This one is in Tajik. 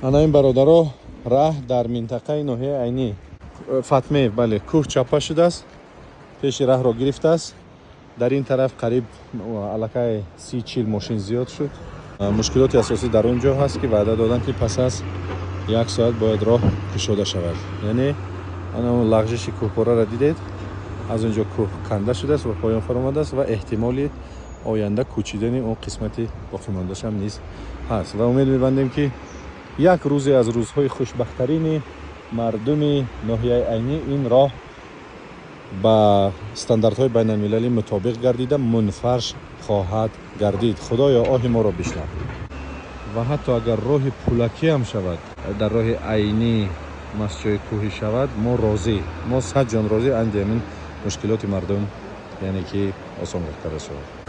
ана ин бародаро раҳ дар минтақаи ноҳияи айни фатме бале кӯҳ чапа шудааст, пеши раҳро гирифтааст. дар ин тараф қариб аллакай 30-40 мошин зиёд шуд. мушкилоти асосӣ дар он ҷо ҳаст ки ваъда доданд ки пас аз 1 соат бояд роҳ кушода шавад. яъне ана он лағжиши кӯҳпораро дидед, аз он ҷо кӯҳ канда шудааст ва поён фаромадааст ва эҳтимоли оянда кӯчидани он қисмати боқимондашам низ ҳаст ва умед мебандем ки як рӯзе аз рӯзҳои хушбахттарини мардуми ноҳияи айнӣ ин роҳ ба стандартҳои байналмилалӣ мутобиқ гардида мунфарш хоҳад гардид. худоё оҳи моро бишнав. ва ҳатто агар роҳи пӯлакиам шавад, дар роҳи айнӣ масҷои кӯҳӣ шавад, мо розӣ, мо 100 ҷон розӣ анди ҳамин мушкилоти мардум яъне ки осон карда шавад.